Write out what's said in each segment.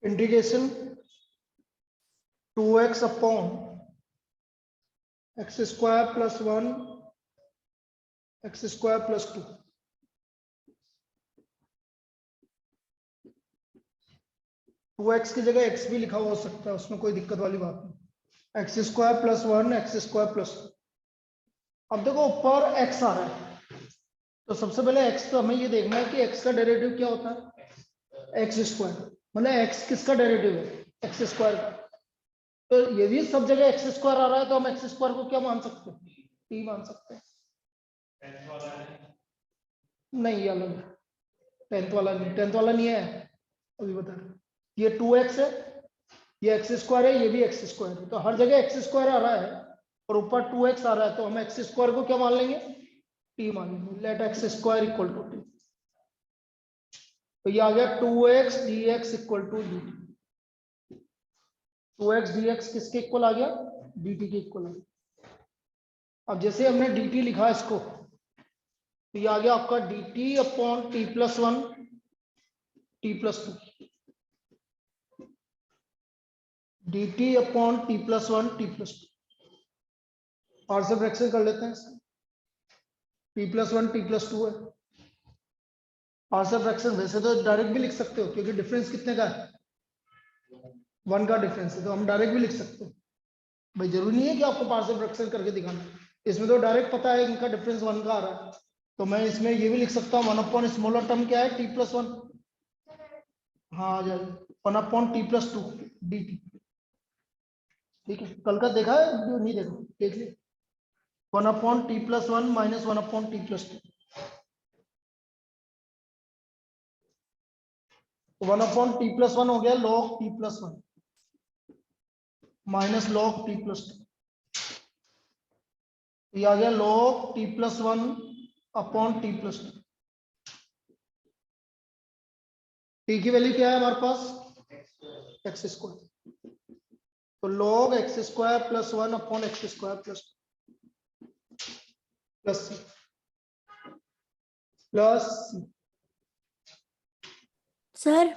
Integration 2x upon x square plus 1 x square plus 2। Two x की जगह x भी लिखा हुआ हो सकता है, उसमें कोई दिक्कत वाली बात नहीं। X square plus 1 x square plus 2। अब देखो ऊपर x आ रहा है, तो सबसे पहले x तो हमें ये देखना है कि x का डेरिवेटिव क्या होता है, एक्स स्क्वायर। मतलब x किसका डेरिवेटिव है, एक्स स्क्वायर का। तो यदि सब जगह एक्स स्क्वायर आ रहा है तो हम एक्स स्क्वायर को क्या मान सकते हैं, t मान सकते हैं। नहीं ये अलग है, 10th वाला नहीं, 10th वाला नहीं है अभी बता रहे। ये 2x है, ये एक्स स्क्वायर है, ये भी एक्स स्क्वायर है। तो हर जगह एक्स स्क्वायर आ रहा है और ऊपर 2x आ रहा है, तो हम एक्स स्क्वायर को क्या मान लेंगे, t मान लेंगे। Let x square equal to t. तो ये आ गया 2x dx equal to dt। 2x dx किसके इक्वल आ गया, dt के इक्वल आ गया। अब जैसे हमने dt लिखा इसको, तो ये आ गया आपका dt upon T plus 1 T plus 2, dt upon T plus 1 T plus 2। और से फ्रैक्शन कर लेते हैं, टी प्लस 1 टी प्लस 2 है। पार्शियल फ्रैक्शन वैसे तो डायरेक्ट भी लिख सकते हो, क्योंकि डिफरेंस कितने का है, 1 का डिफरेंस है, तो हम डायरेक्ट भी लिख सकते हो। भाई जरूरी नहीं है कि आपको पार्शियल फ्रैक्शन करके दिखाना, इसमें तो डायरेक्ट पता है इनका डिफरेंस 1 का आ रहा है। तो मैं इसमें ये भी लिख सकता हूँ 1 अपॉन स्मॉलर टर्म क्या है, टी प्लस 1। हाँ आ जाएगा 1 upon T plus 2 D T. ठीक है, कल का देखा है, जो नहीं देखा देख लिया। 1 upon T plus 1 minus 1 upon T plus 2। 1 upon T plus 1 हो गया log T plus 1 minus log T plus 2। ये आ गया log t plus 1 upon T plus 2। T की वैल्यू क्या है हमारे पास, एक्स स्क्वायर। तो log x square plus 1 upon x square plus plus plus. Sir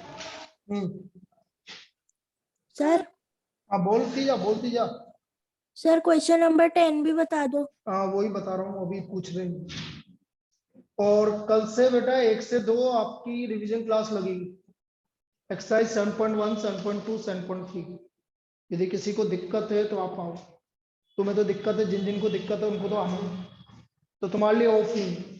sir हाँ बोलती जा। सर क्वेश्चन नंबर 10 भी बता दो। हाँ वही बता रहा हूँ, अभी पूछ रहे हैं। और कल से बेटा 1 से 2 आपकी रिवीजन क्लास लगेगी, एक्सरसाइज 7.1 7.2 7.3। यदि किसी को दिक्कत है तो आप आओ। तुम्हें तो दिक्कत है, जिन जिन को दिक्कत है उनको तो आना है, तो तुम्हारे लिए ऑफ नहीं।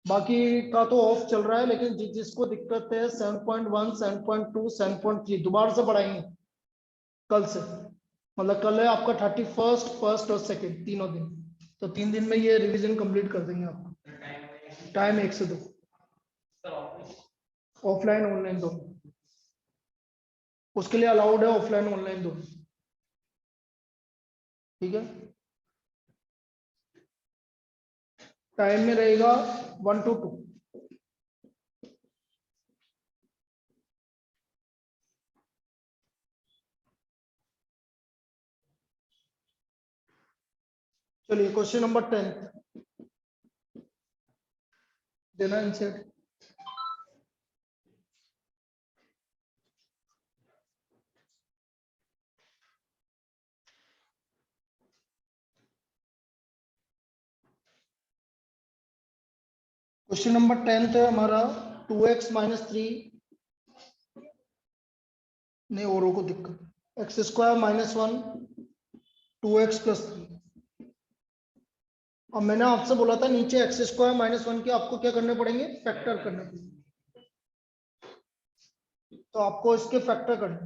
बाकी का तो ऑफ चल रहा है, लेकिन जिसको दिक्कत है 7.1 7.2 7.3 दोबारा से पढ़ाएंगे कल से। मतलब कल है आपका 31st, 1st और 2nd तीनों दिन। तो 3 दिन में ये रिवीजन कंप्लीट कर देंगे आपको। टाइम 1 से 2, ऑफलाइन ऑनलाइन दोनों। उसके लिए अलाउड है ऑफलाइन ऑनलाइन दोनों। ठीक है, टाइम में रहेगा 1 to 2। चलिए क्वेश्चन नंबर 10 देना आंसर। क्वेश्चन नंबर 10 है हमारा 2x माइनस 3 नहीं औरों को दिक्कत, x square minus 1 2x plus 3। अब मैंने आपसे बोला था नीचे एक्स स्क्वायर माइनस 1 के आपको क्या करने पड़ेंगे, फैक्टर करने पड़ेंगे। तो आपको इसके फैक्टर करने,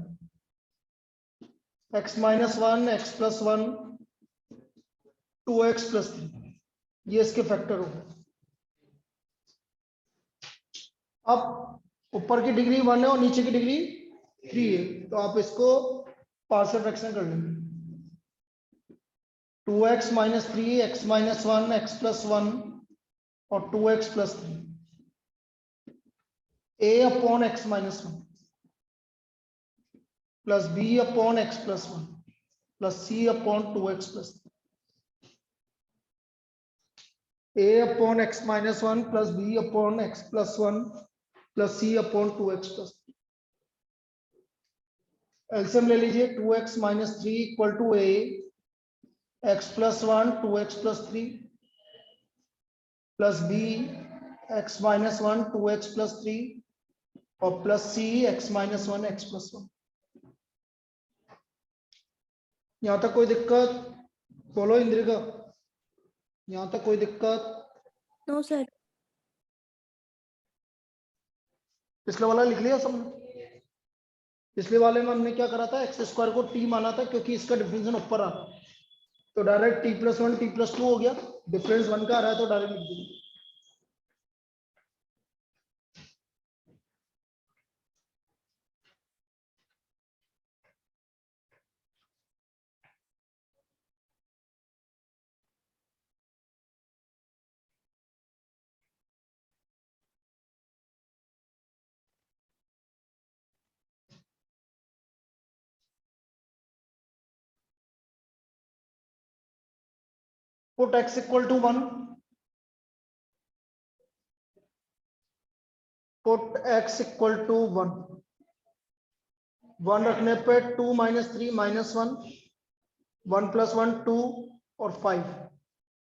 x minus 1 x plus 1 2x plus 3, ये इसके फैक्टर हो गए। अब ऊपर की डिग्री 1 है और नीचे की डिग्री 3 है, तो आप इसको पार्शियल फ्रैक्शन कर लेंगे। 2x minus 3 x minus 1 x plus 1 और 2x plus 3 a upon x minus 1 plus b upon x plus 1 plus c upon 2x plus 3। a upon x minus 1 plus b upon x plus 1 plus c upon 2x plus 3। LCM ले लीजिए 2x minus 3 equal to a x plus 1 2x plus 3 plus b x minus 1 2x plus 3 और plus सी x minus 1 x plus 1। यहां तक कोई दिक्कत? बोलो इंद्रिका, यहां तक कोई दिक्कत? No sir. पिछले वाला लिख लिया सबने? पिछले वाले में हमने क्या करा था, एक्स स्क्वायर को टी माना था क्योंकि इसका डिफरेंस ऊपर आ रहा है, तो direct T plus 1 T plus 2 हो गया। डिफरेंस 1 का आ रहा है तो डायरेक्ट लिख देंगे। Put x equal to 1, put x equal to 1, 1 रखने पे 2 माइनस 3 माइनस 1, 1 प्लस 1 2 और 5,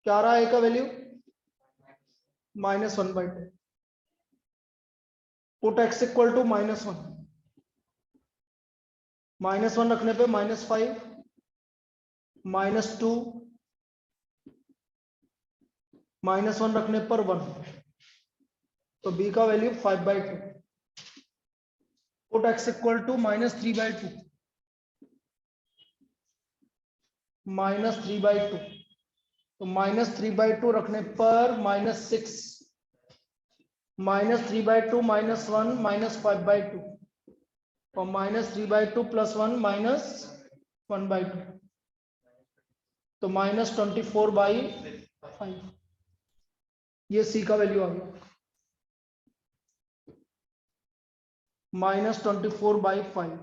क्या आ रहा है a का value? Minus 1/2। Put x equal to minus 1, minus 1 रखने पे माइनस 5 माइनस 2 माइनस 1 रखने पर 1, तो b का value 5/2। Put x equal to minus 3/2, minus 3/2, तो माइनस 3/2 रखने पर माइनस 6, माइनस 3/2 माइनस 1 माइनस 5/2 और माइनस 3/2 प्लस 1 माइनस 1/2, तो माइनस 24/5। ये सी का वैल्यू आ गया, माइनस 24/5।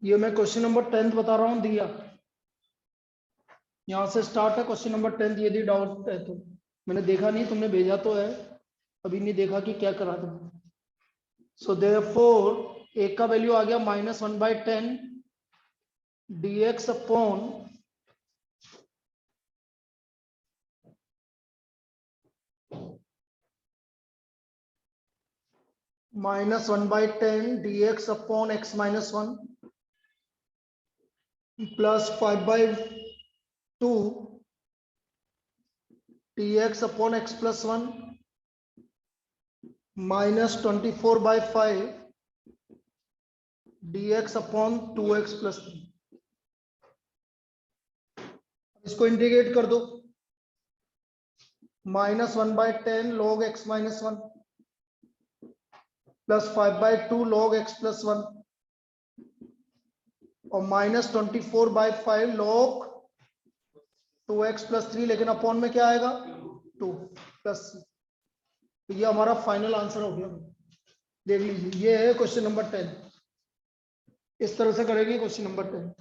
ये मैं क्वेश्चन नंबर 10 बता रहा हूं, दिया यहां से स्टार्ट है क्वेश्चन नंबर 10। यदि डाउट है तो, मैंने देखा नहीं, तुमने भेजा तो है, अभी नहीं देखा कि क्या करा तुमने। सो देयरफॉर ए का वैल्यू आ गया -1/10 dx upon -1/10 dx upon x minus 1 plus 5/2 dx upon x plus 1 minus 24/5 dx upon 2x plus 3। इसको इंटीग्रेट कर दो, -1/10 log x minus 1 plus 5/2 log x plus 1 और -24/5 log 2x प्लस 3, लेकिन अपॉन में क्या आएगा 2 प्लस। तो ये हमारा फाइनल आंसर हो गया। देख लीजिए, ये है क्वेश्चन नंबर 10। इस तरह से करेंगे question number 10।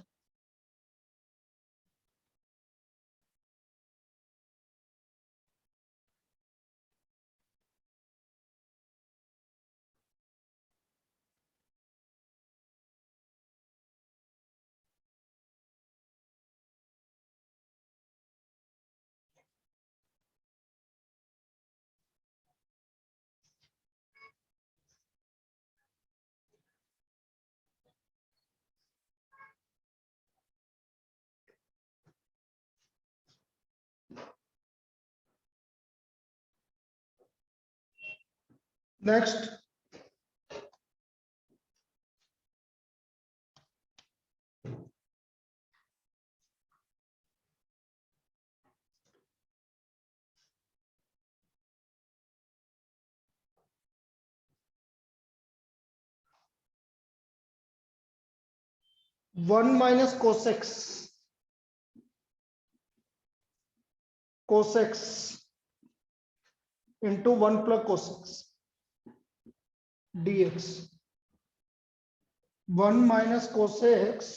Next, one minus cos x cos x into 1 plus cos x dx, 1 minus cos x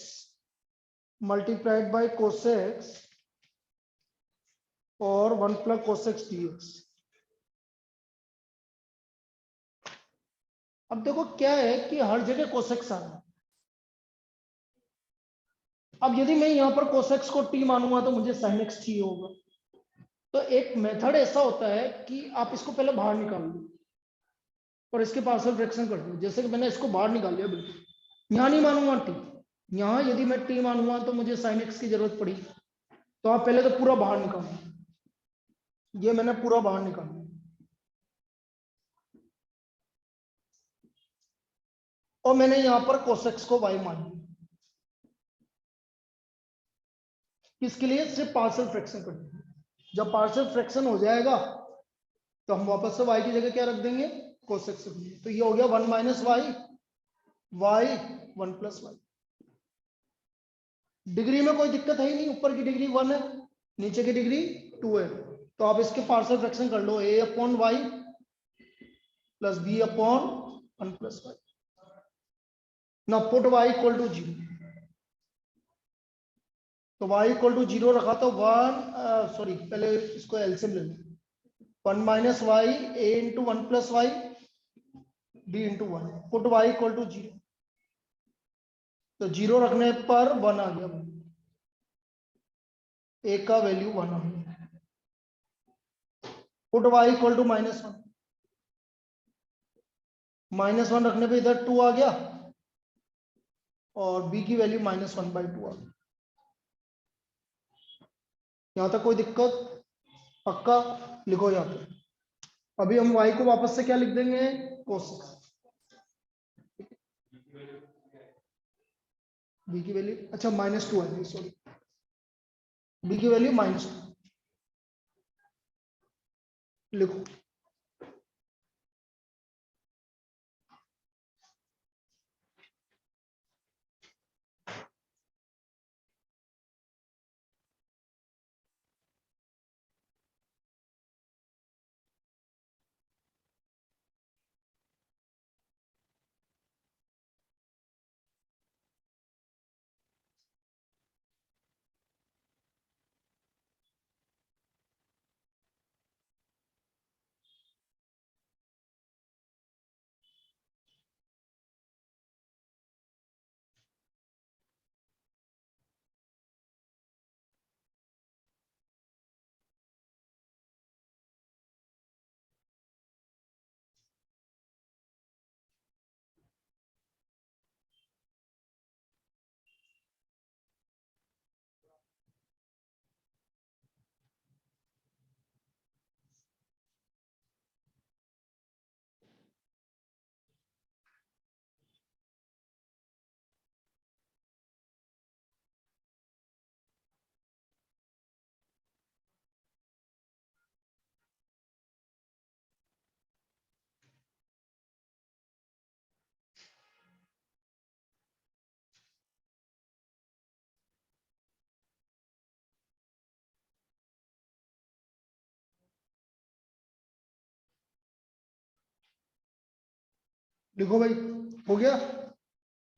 multiplied by cos x और 1 प्लस कोसेक्स डीएक्स। अब देखो क्या है कि हर जगह कोसेक्स आ रहा है। अब यदि मैं यहां पर कोसेक्स को टी मानूंगा तो मुझे साइन एक्स टी होगा। तो एक मेथड ऐसा होता है कि आप इसको पहले बाहर निकाल लो और इसके पार्शियल फ्रैक्शन कर दो। जैसे कि मैंने इसको बाहर निकाल लिया, बिल्कुल यहां नहीं मानूंगा टी। यहां यदि मैं टी मानूंगा तो मुझे साइन एक्स की जरूरत पड़ी। तो आप पहले तो पूरा बाहर निकालो। ये मैंने पूरा बाहर निकाल लिया और मैंने यहां पर कोसेक्स को वाई मान लिया। किसके लिए? सिर्फ पार्शियल फ्रैक्शन करने। जब पार्शियल फ्रैक्शन हो जाएगा तो हम वापस से y की जगह क्या रख देंगे? कोसेक्स रख देंगे। तो ये हो गया 1 minus y, y 1 plus y. Degree में कोई दिक्कत है ही नहीं, ऊपर की डिग्री 1 है, नीचे की डिग्री 2 है। तो आप इसके पार्शियल फ्रैक्शन कर लो, a upon y plus b upon 1 plus y. ना पुट y इक्वल टू 0। तो y इक्वल टू 0 रखा तो 1 सॉरी पहले इसको एलसीएम ले लो। 1 minus y a into 1 plus y b into 1। Put y equal to 0। तो 0 रखने पर 1 आ गया, a का वैल्यू 1 आ गया। Put y equal to -1। -1 रखने पे इधर 2 आ गया और b की वैल्यू -1/2 आ गई। यहां तक कोई दिक्कत? पक्का? लिखो यहां पे। अभी हम y को वापस से क्या लिख देंगे? कोसेक्स। b की वैल्यू अच्छा -2 है, सॉरी, b की वैल्यू -2 लिखो। लिखो भाई, हो गया?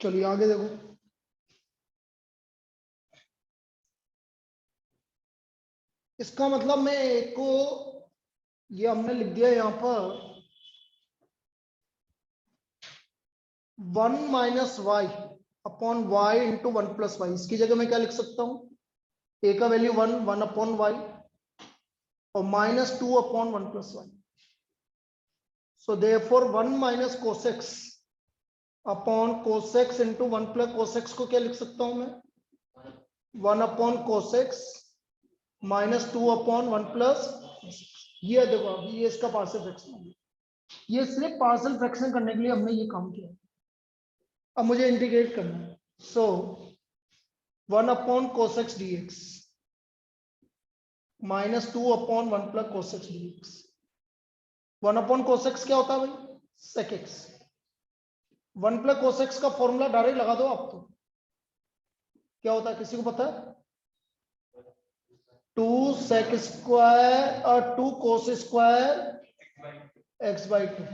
चलिए आगे देखो। इसका मतलब मैं एक को ये हमने लिख दिया यहां पर 1 minus y upon y into 1 plus y. इसकी जगह मैं क्या लिख सकता हूं? a का वैल्यू 1 अपॉन वाई और -2 upon 1 plus Y. So therefore 1 minus cos x upon cos x into 1 plus cos x को क्या लिख सकता हूं मैं? 1 अपॉन कोसेक्स -2 अपॉन 1 प्लस। ये देखो अभी ये इसका पार्शियल फ्रैक्शन है। ये सिर्फ पार्शियल फ्रैक्शन करने के लिए हमने ये काम किया। अब मुझे इंटीग्रेट करना है। So 1 upon cos x dx -2 upon 1 plus cos x dx. 1 upon cos x क्या होता है भाई? सेक एक्स। 1 प्लस कोसेक्स का फॉर्मूला डायरेक्ट लगा दो आप। तो क्या होता है किसी को पता है? 2 सेक स्क्वायर और 2 cos square x/2।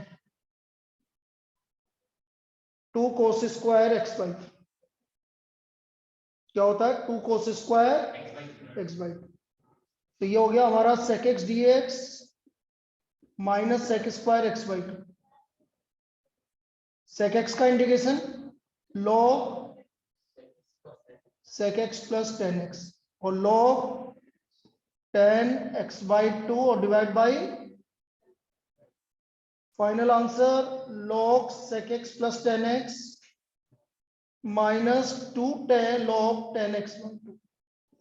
2 cos square x/2। क्या होता है 2 cos स्क्वायर x बाई 2। तो ये हो गया हमारा sec x dx minus sec square x by 2। sec x का integration log sec x plus 10x और log 10x बाई 2 और divide by final answer log sec x plus 10x minus 2 10 log 10x by 2।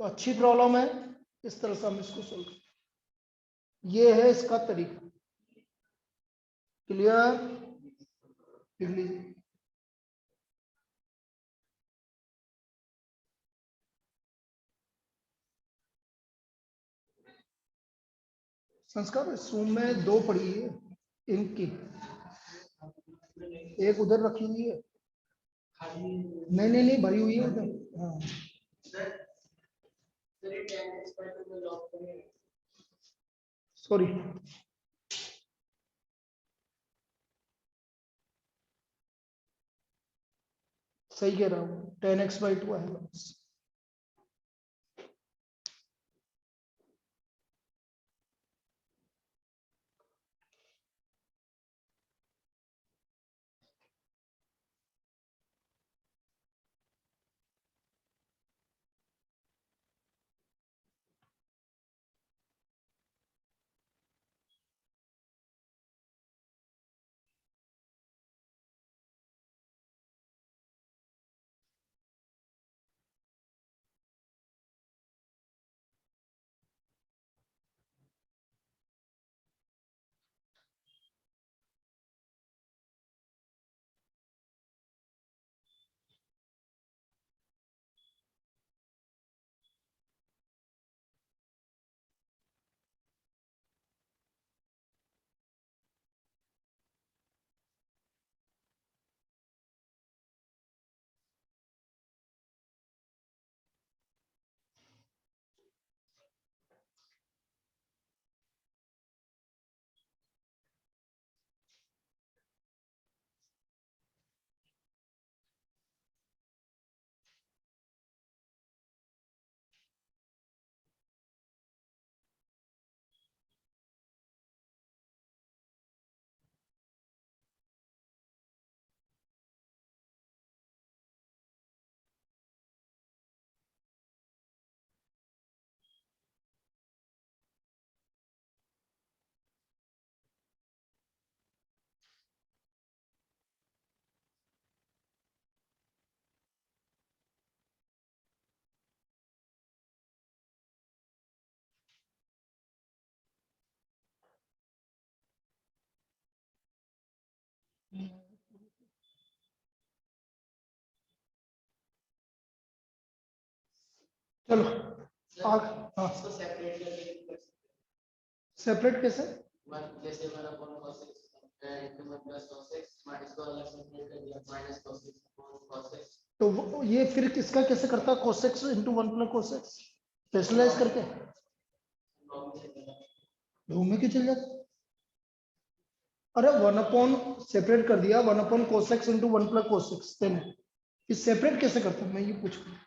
तो अच्छी problem है, इस तरह से हम इसको सोल्व करें। ये है इसका तरीका। क्लियर? लिख लीजिए। संस्कार इस रूम में 2 पड़ी है इनकी, एक उधर रखी हुई है। नहीं नहीं नहीं, भरी हुई है उधर। हाँ सॉरी, सही कह रहा हूँ, 10x बाई 2 है बस। चलो आग, हाँ सेपरेट कैसे? तो ये फिर किसका कैसे करता है? cos x into 1 plus cos x specialise करके लॉग में क्यों चल जाता? अरे 1 अपॉन सेपरेट कर दिया, 1 upon cos x into 1 plus cos x, then ये सेपरेट कैसे करता हूं मैं, ये पूछ रहा हूं।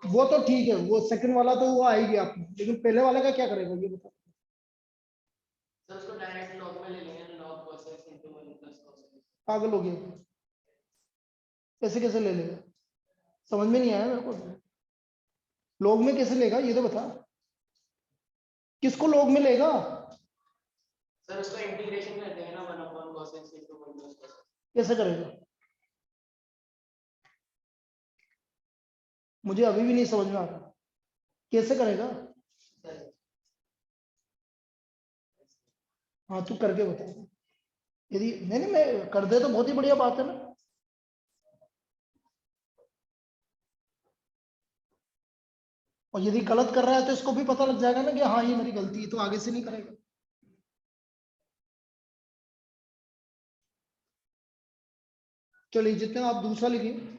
वो तो ठीक है, वो सेकंड वाला तो वो आएगी आपने, लेकिन पहले वाले का क्या करेगा ये बताओ। पागल हो गया, ऐसे कैसे ले लेगा? समझ में नहीं आया मेरे को। लॉग में कैसे लेगा ये तो बता, किसको लॉग में लेगा? सर उसका इंटीग्रेशन करते हैं ना 1 upon cos x into 1 plus cos x। कैसे करेगा? मुझे अभी भी नहीं समझ में आ रहा कैसे करेगा। हाँ तू करके बता, यदि नहीं नहीं मैं कर दे तो बहुत ही बढ़िया बात है ना। और यदि गलत कर रहा है तो इसको भी पता लग जाएगा ना कि हाँ ये मेरी गलती है, तो आगे से नहीं करेगा। चलिए जितने आप दूसरा लिखिए।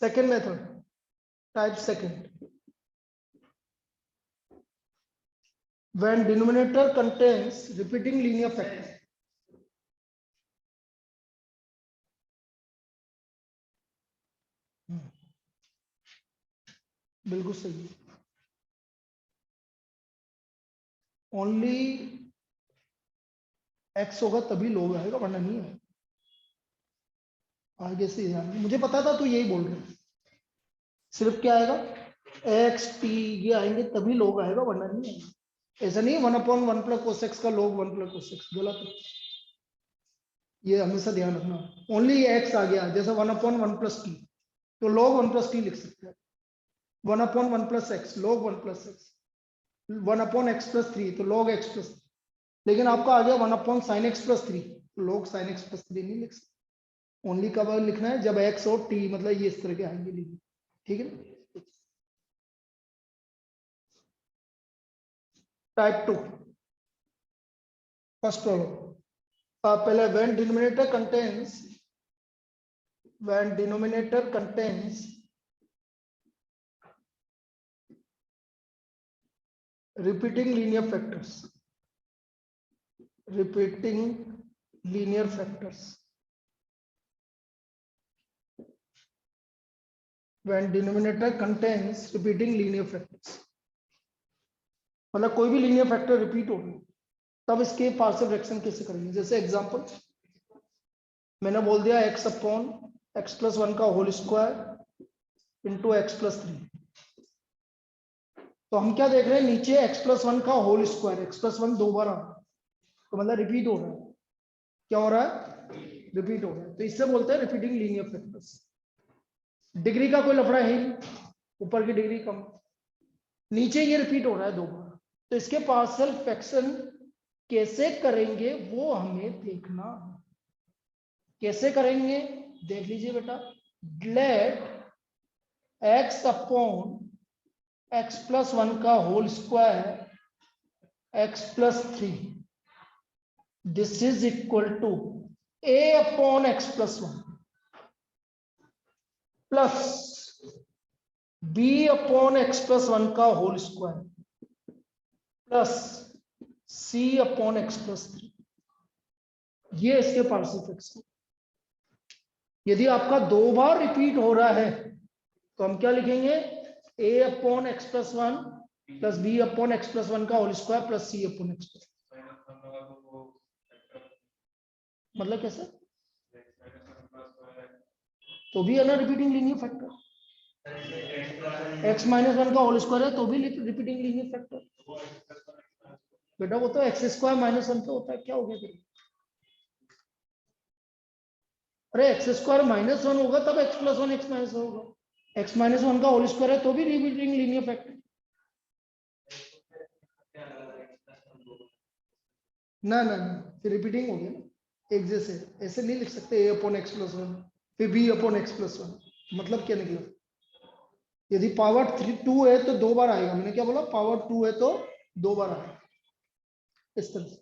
Second method, type second. When denominator contains repeating linear factor. बिल्कुल सही है. ओनली x होगा तभी लोग आएगा, वरना नहीं है. आगे से ध्यान, मुझे पता था तो यही बोल रहे. सिर्फ क्या आएगा, x t ये आएंगे तभी लोग आएगा, वरना नहीं आएगा. ऐसा नहीं 1/1 प्लस कोस एक्स का लोग 1 प्लस कोस एक्स, गलत है. ये हमेशा ध्यान रखना. ओनली x आ गया, जैसे 1/1 प्लस टी, तो लोग 1 प्लस टी लिख सकते हैं. 1/1 प्लस एक्स, लोग 1 प्लस एक्स. 1/x प्लस 3, तो लोग x प्लस. लेकिन आपका आ गया 1 साइन एक्स प्लस 3, तो लोग साइन एक्स प्लस 3 नहीं लिख सकते. ओनली कब लिखना है, जब x और t मतलब ये इस तरह के आएंगे लिखना. ठीक है. Type 2 first problem. पहले when denominator contains repeating linear factors. When denominator contains repeating linear factors, मतलब कोई भी लीनियर फैक्टर रिपीट हो गया, तब इसके पार्शियल फ्रैक्शन कैसे करेंगे. जैसे एग्जांपल मैंने बोल दिया x प्लस 1 का whole square into x plus 3. तो हम क्या देख रहे हैं, नीचे x प्लस 1 का होल स्क्वायर, x प्लस 1 दो बार आ रहा है, तो मतलब रिपीट हो रहा है. क्या हो रहा है, रिपीट हो रहा है. तो इससे बोलते हैं रिपीटिंग लीनियर फैक्टर्स. डिग्री का कोई लफड़ा है ही, ऊपर की डिग्री कम, नीचे ये रिपीट हो रहा है दो बार. तो इसके पार्शियल फ्रैक्शन कैसे करेंगे वो हमें देखना है. कैसे करेंगे देख लीजिए बेटा. Let x upon x plus 1 का whole square x plus 3, this is equal to a upon x plus 1 plus b upon x plus 1 का whole square plus c upon x plus 3. ये इसके पार्शियल फ्रैक्शन. यदि आपका दो बार repeat हो रहा है तो हम क्या लिखेंगे, a upon x plus 1 plus b upon x plus 1 का होल स्क्वायर प्लस सी अपॉन एक्स प्लस. मतलब कैसे, तो भी है ना repeating linear factor. x minus 1 का होल स्क्वायर है तो भी रिपीटिंग लीनियर फैक्टर. बेटा वो तो एक्स स्क्वायर माइनस 1 पे होता है, क्या हो गया फिर. अरे एक्स स्क्वायर माइनस 1 होगा तब एक्स प्लस 1 एक्स माइनस होगा. एक्स माइनस 1 का होल स्क्वायर है तो भी रिपीटिंग लीनियर फैक्टर. ना ना ना, फिर रिपीटिंग हो गया ना. एक जैसे ऐसे नहीं लिख सकते a अपॉन एक्स प्लस 1 फिर b अपॉन एक्स प्लस 1. मतलब क्या निकला, यदि पावर 2 है तो दो बार आएगा. मैंने क्या बोला, पावर 2 है तो दो बार आएगा. इस तरह से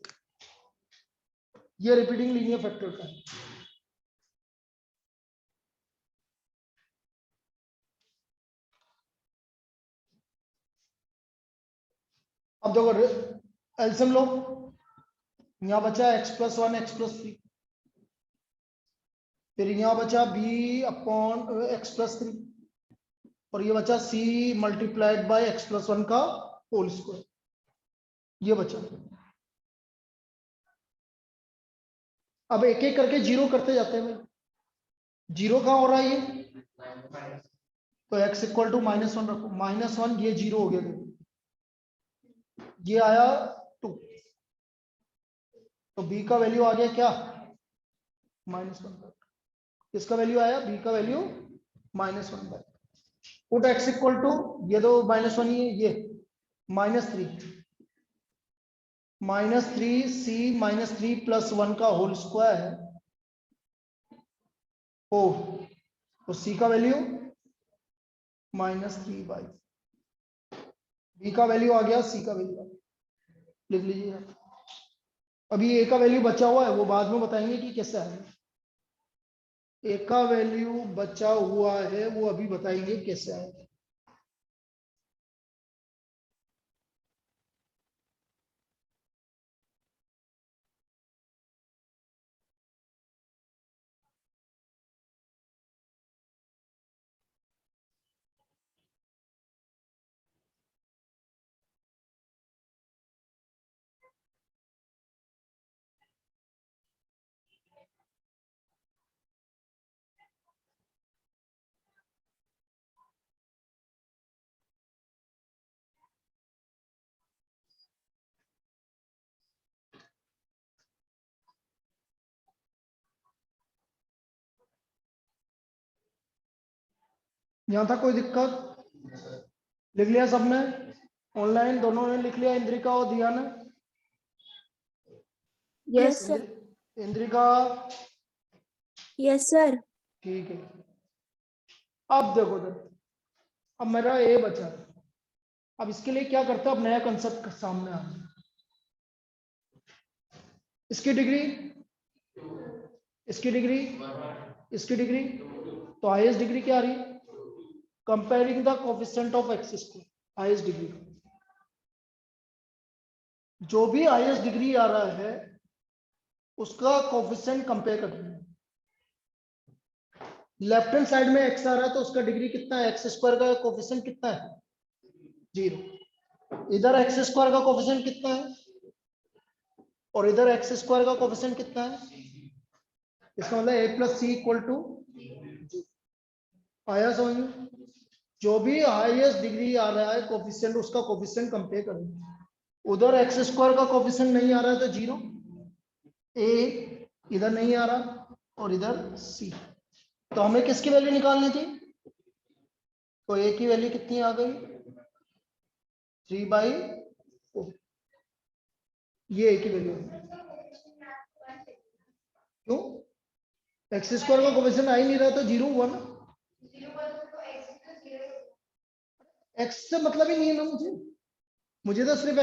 ये रिपीटिंग लीनियर फैक्टर का है. अब देखो एलसीएम लो. यहां बचा x प्लस 1 एक्स प्लस 3, फिर यहां बचा b अपॉन एक्स प्लस 3, और ये बचा c multiplied by x plus 1 का होल स्क्वायर. ये बचा. अब एक एक करके जीरो करते जाते हैं भाई. जीरो कहां हो रहा है ये, तो x इक्वल टू -1 रखो. -1 ये जीरो हो गया, ये आया 2, तो b का वैल्यू आ गया क्या, -1. किसका वैल्यू आया, b का value -1. Put x equal to, ये तो -1 ही है, ये -3 c -3 प्लस 1 का होल स्क्वायर है 4, तो c का वैल्यू -3/, b का वैल्यू आ गया, c का वैल्यू आ गया. लिख लीजिए. अभी a का वैल्यू बचा हुआ है, वो बाद में बताएंगे कि कैसे आएगा. ए का वैल्यू बचा हुआ है, वो अभी बताएंगे कैसे आएगा। यहां था कोई दिक्कत? लिख लिया सबने? ऑनलाइन दोनों ने लिख लिया, इंद्रिका और दिया ने? Yes sir. Indrika? Yes sir. ठीक है। अब देखो तो, अब मेरा ए बचा है। अब इसके लिए क्या करता है, अब नया कंसेप्ट सामने आ गया। इसकी डिग्री, इसकी डिग्री, इसकी डिग्री, तो हाईएस्ट डिग्री क्या आ रही? Comparing the coefficient of x square, highest degree. जो भी हाईएस्ट डिग्री आ रहा है उसका कोफिशिएंट कंपेयर कर रहे हैं। लेफ्ट हैंड साइड में एक्स आ रहा है तो उसका डिग्री कितना है, एक्स स्क्वायर का कोफिशिएंट कितना है? 0। इधर एक्स स्क्वायर का कोफिशिएंट कितना है और इधर एक्स स्क्वायर का कोफिशिएंट कितना है? इसका मतलब a plus c equal to, आया समझ में? जो भी हाईएस्ट डिग्री आ रहा है कोफिशिएंट, उसका कोफिशिएंट कंपेयर करेंगे। उधर एक्स स्क्वायर का कोफिशिएंट नहीं आ रहा है तो 0, a इधर नहीं आ रहा और इधर c, तो हमें किसकी वैल्यू निकालनी थी? तो a की वैल्यू कितनी आ गई? 3/4। ये a की वैल्यू है। क्यों? एक्स स्क्वायर का कोफिशिएंट आ ही नहीं रहा तो 0 हुआ ना। एक्स से मतलब ही नहीं है ना मुझे तो सिर्फ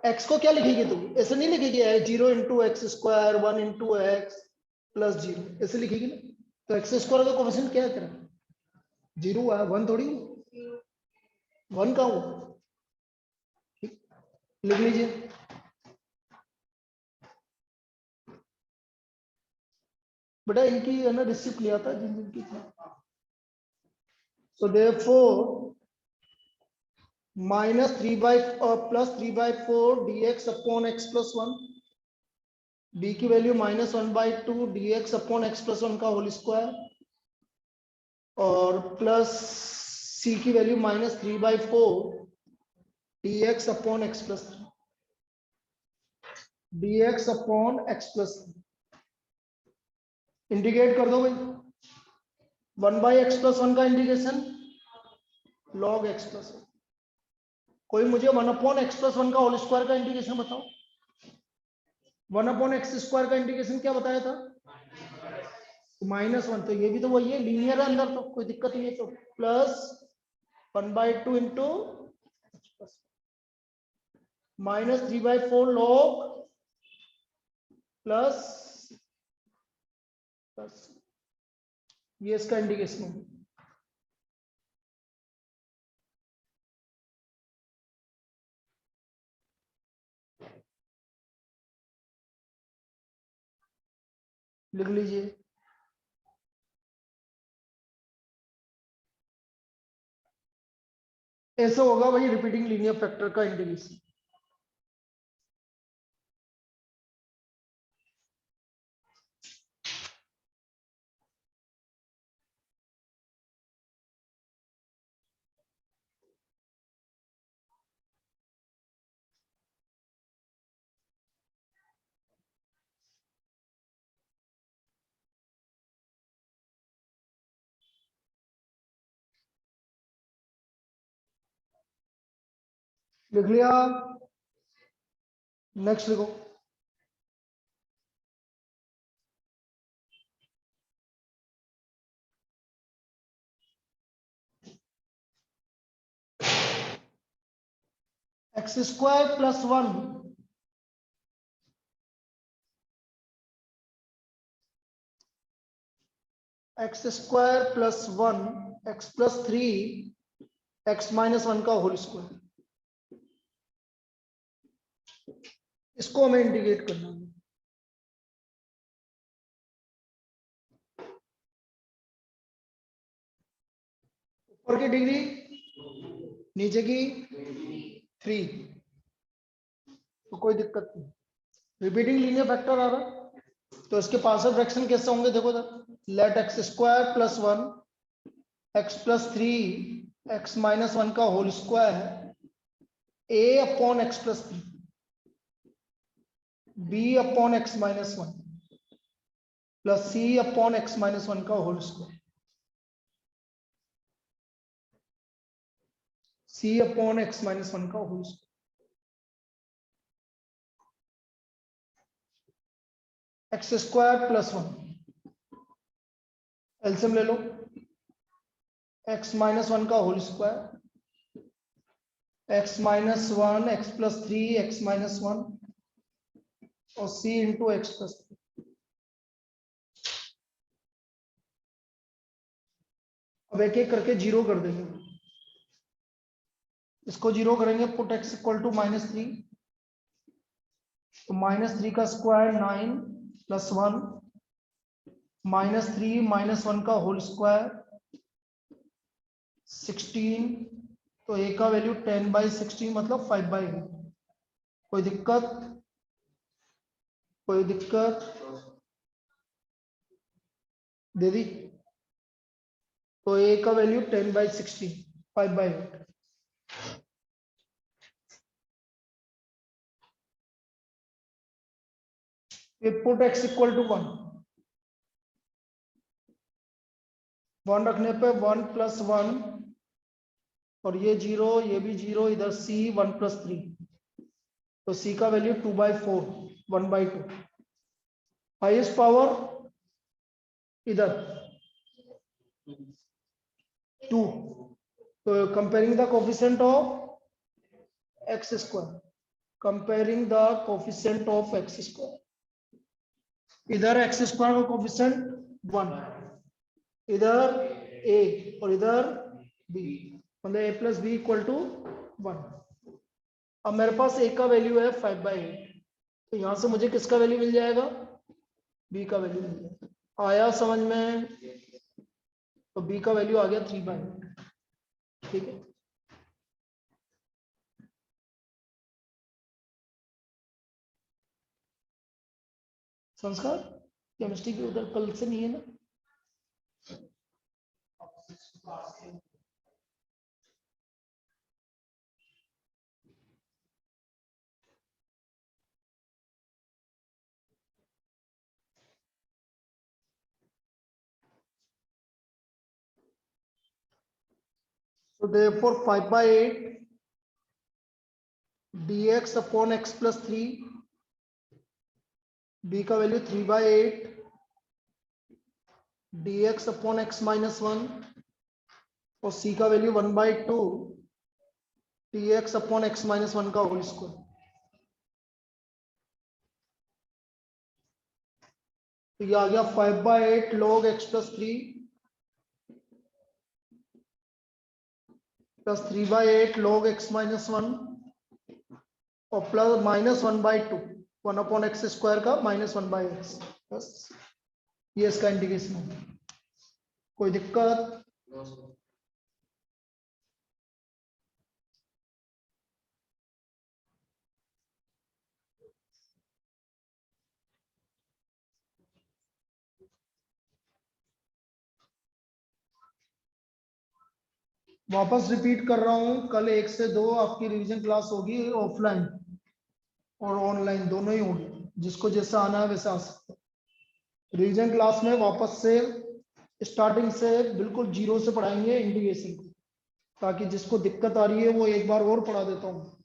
एक्स को क्या लिखेगी तुम? ऐसे नहीं लिखेगी 0 into x square 1 into x plus 0, ऐसे लिखेगी ना। तो एक्स स्क्वायर का कोफिशिएंट क्या है तेरा? 0 है, 1 थोड़ी, 1 का हुआ। ठीक, लिख लीजिए। बेटा इनकी है ना रिसिप्ट लिया था जिन जिनकी थी। So therefore plus 3/4 dx upon x plus 1, b की value -1/2 dx upon x plus 1 का होल स्क्वायर, और प्लस c की value -3/4 dx upon x plus 3, dx upon x plus 3। Integrate कर दो भाई। 1/x प्लस 1 का इंटीग्रेशन log x प्लस 1। कोई मुझे 1/x प्लस 1 का होल स्क्वायर का इंटीग्रेशन बताओ। 1/x स्क्वायर का इंटीग्रेशन क्या बताया था? -1, तो ये भी तो वही है, लीनियर है अंदर, तो कोई दिक्कत नहीं है। तो plus 1/2 into -3/4 log plus plus, ये इसका इंटीग्रेशन है। लिख लीजिए। ऐसा होगा भाई रिपीटिंग लीनियर फैक्टर का इंटीग्रेशन। लिख लिया? नेक्स्ट लिखो। X square plus 1 x square plus 1 x plus 3 x minus 1 का होल स्क्वायर, इसको हमें इंटीग्रेट करना है। ऊपर की डिग्री, नीचे की 3, तो कोई दिक्कत नहीं। रिपीटिंग लीनियर फैक्टर आ रहा, तो इसके पार्शियल फ्रैक्शन कैसे होंगे देखो, let x square plus 1 x plus 3 x minus 1 का होल स्क्वायर है A upon x plus 3 B upon x minus 1 plus C upon x minus 1 का whole square, C upon x minus 1 का whole square. X square plus 1 LCM ले लो, x minus 1 का whole square, x minus 1 x plus 3 x minus 1 और सी into x plus 3। अब एक एक करके जीरो कर देंगे, इसको जीरो करेंगे, पुट एक्स इक्वल टू -3, तो -3 का स्क्वायर 9 प्लस 1 -3 -1 का होल स्क्वायर 16, तो ए का वैल्यू 10/16 मतलब 5/8। कोई दिक्कत, कोई दिक्कत दे दी, तो ए का value 10/16 5/8। Put x equal to 1 रखने पे 1 + 1 और ये 0 ये भी 0, इधर सी 1 + 3, तो सी का वैल्यू 2/4 1/2। हाईएस्ट पावर इधर 2, तो comparing the coefficient of x square, comparing the coefficient of x square, इधर एक्स स्क्वायर का कोफिशिएंट 1, इधर ए और इधर बी, मतलब a + b = 1। अब मेरे पास a का वैल्यू है 5/8, तो यहां से मुझे किसका वैल्यू मिल जाएगा, b का वैल्यू मिल जाएगा। आया समझ में, तो b का वैल्यू आ गया 3/8। ठीक है, संस्कार केमिस्ट्री की उधर कल से नहीं है ना। So therefore 5/8 dx upon x plus 3, b का value 3/8 dx upon x minus 1 और c का value 1/2 dx upon x minus 1 का होल स्क्वायर। तो ये आ गया 5/8 log x plus 3 plus 3/8 log x minus 1 और प्लस -1/2 1 upon x स्क्वायर का -1/x, बस ये इसका इंटीग्रेशन है। कोई दिक्कत, वापस रिपीट कर रहा हूं, कल 1 से 2 आपकी रिवीजन क्लास होगी, ऑफलाइन और ऑनलाइन दोनों ही होगी, जिसको जैसा आना है वैसा आ सकता है। रिवीजन क्लास में वापस से स्टार्टिंग से बिल्कुल जीरो से पढ़ाएंगे इंटीग्रेशन को, ताकि जिसको दिक्कत आ रही है वो एक बार और पढ़ा देता हूँ।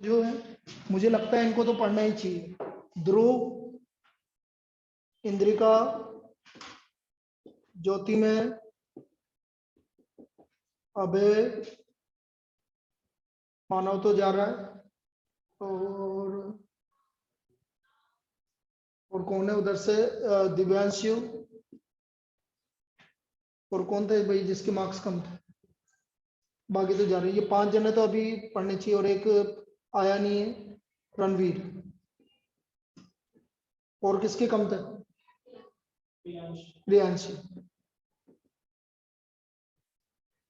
जो है मुझे लगता है इनको तो पढ़ना ही चाहिए। ध्रुव, इंद्रिका, ज्योति में, अबे मानव तो जा रहा है, और कौन है उधर से? दिव्यांशु। और कौन थे भाई जिसके मार्क्स कम थे? बाकी तो जा रहे हैं, ये 5 जने तो अभी पढ़ने चाहिए, और एक आया नहीं है, रणवीर। और किसके कम थे? प्रियांश।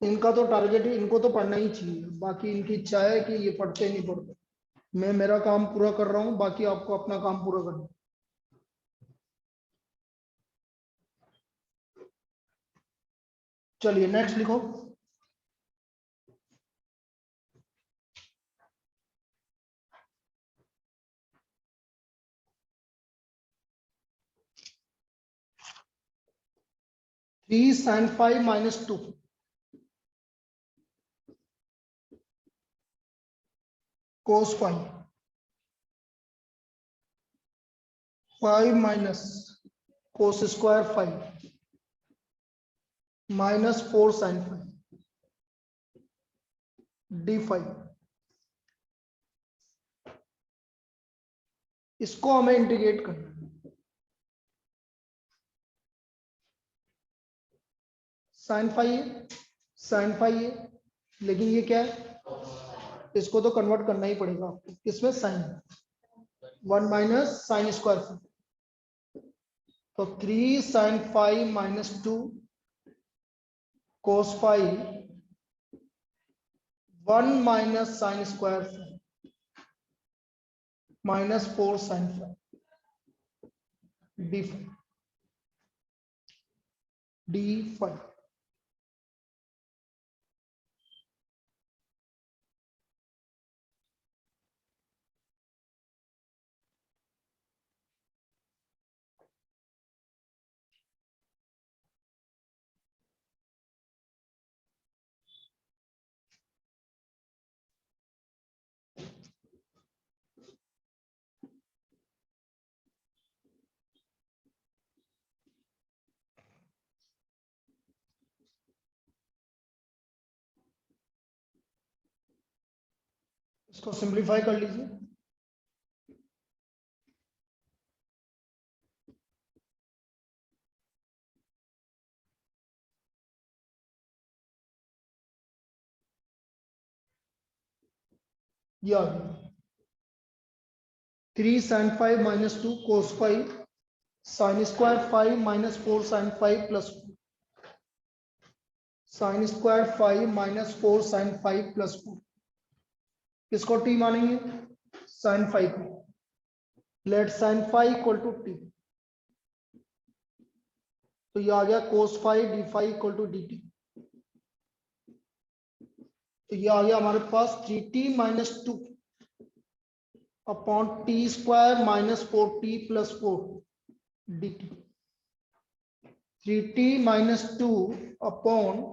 इनका तो टारगेट है, इनको तो पढ़ना ही चाहिए, बाकी इनकी इच्छा है कि ये पढ़ते नहीं पढ़ते। मैं मेरा काम पूरा कर रहा हूँ, बाकी आपको अपना काम पूरा करना है। चलिए नेक्स्ट लिखो। Three sin 5 - 2 cos 5 5 minus cos square 5 minus 4 sin 5 d5। इसको हमें इंटीग्रेट करना है। sin 5 है, लेकिन ये क्या है? इसको तो कन्वर्ट करना ही पड़ेगा आपको, किसमें? साइन। 1 minus sine square. तो 3 sin 5 - 2 cos 5 1 minus sine square minus 4 sin 5 d5 d5। इसको सिंप्लीफाई कर लीजिए। ये आ गया 3 sin 5 - 2 cos 5 sin square 5 minus 4 sin 5 plus sin square 5 minus 4 sin 5 plus 4। किसको t मानेंगे? sin 5 को। Let sin 5 equal to t। तो ये आ गया cos 5 d5 equal to dt। तो ये आ गया हमारे पास 3t minus 2 upon t square minus 4t plus 4 dt। 3t minus 2 upon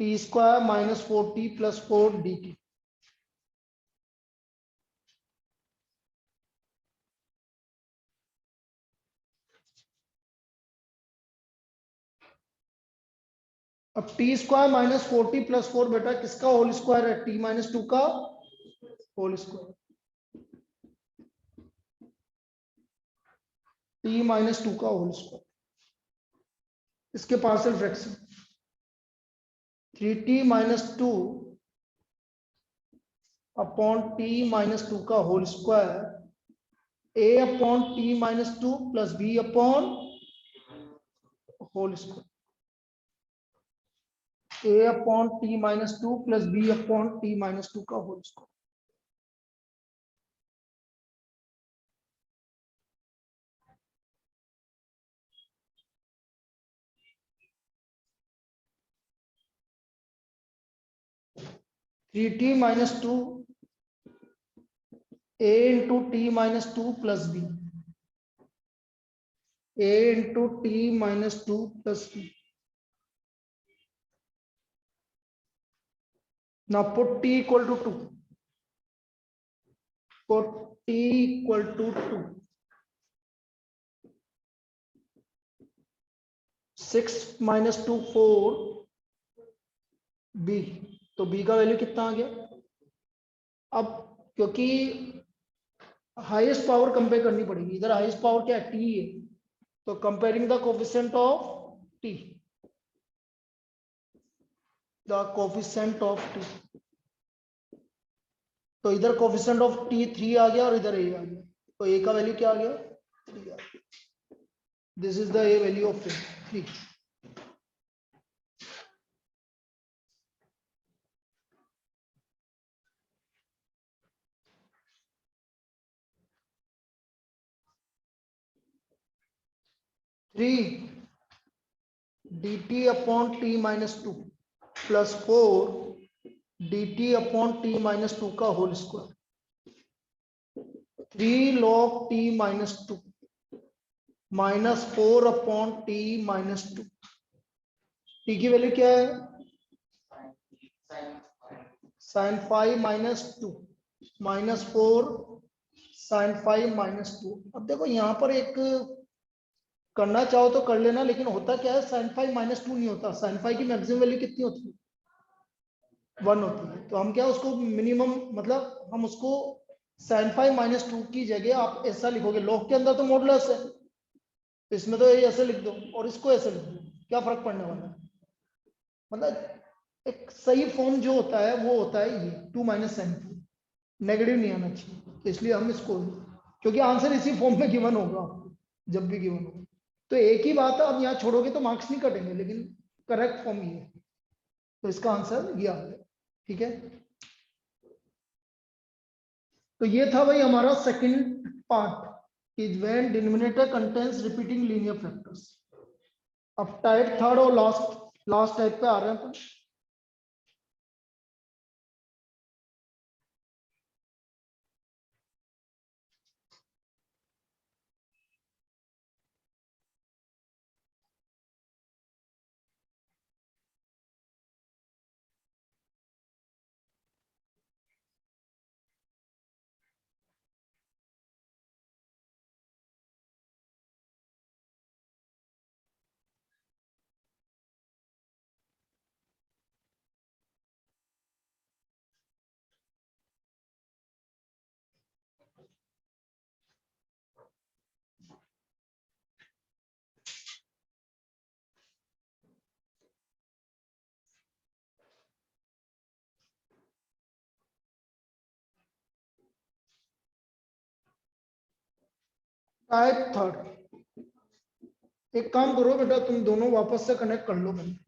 t square minus 4t plus 4 dt। अब t square minus 4t plus 4 बेटा किसका होल स्क्वायर है? t माइनस 2 का होल स्क्वायर। t माइनस 2 का whole square, इसके partial fraction 3t minus 2 upon t minus 2 का whole square a upon t minus 2 plus b upon whole square. a upon t minus 2 plus b upon t minus 2 का whole square. Three t minus 2 a into t minus 2 plus b a into t minus 2 plus b। Now put t equal to 2. Put t equal to 2. 6 minus 2 4 B, तो B का value कितना आ गया? अब क्योंकि highest power compare करनी पड़ेगी, इधर highest power क्या है? टी है, तो comparing the coefficient of T, the coefficient of T, तो इधर कोफिशिएंट ऑफ टी 3 आ गया और इधर ए आ गया, तो ए का वैल्यू क्या आ गया? 3 आ गया। This is the A value of 3। Three dt upon T minus two plus 4 dt upon T minus two का whole square, 3 log T minus two minus 4 upon T minus two. T की value क्या है? Sine 5 minus two minus 4 sine 5 minus two. अब देखो यहाँ पर एक करना चाहो तो कर लेना, लेकिन होता क्या है, साइन 5 माइनस टू नहीं होता, साइन 5 की मैक्सिमम वैल्यू कितनी होती है? 1 होती है। तो हम क्या उसको मिनिमम, मतलब हम उसको साइन 5 माइनस टू की जगह आप ऐसा लिखोगे, लॉग के अंदर तो मॉडुलस है, तो इसमें तो ये ऐसे लिख दो और इसको ऐसे लिख दो, क्या फर्क पड़ने वाला है? मतलब एक सही फॉर्म जो होता है वो होता है ये 2 माइनस साइन 5, नेगेटिव नहीं आना चाहिए, तो इसलिए हम इसको, क्योंकि आंसर इसी फॉर्म में गिवन होगा आपको, जब भी गिवन होगा। तो एक ही बात है, अब यहाँ छोड़ोगे तो मार्क्स नहीं कटेंगे, लेकिन करेक्ट फॉर्म ये है, तो इसका आंसर ये आ गया। ठीक है, तो ये था भाई हमारा second part, is when denominator contains repeating linear factors. अब टाइप थर्ड और लास्ट टाइप पे आ रहे हैं अपन। टाइप थर्ड, एक काम करो बेटा, तुम दोनों वापस से कनेक्ट कर लो पहले।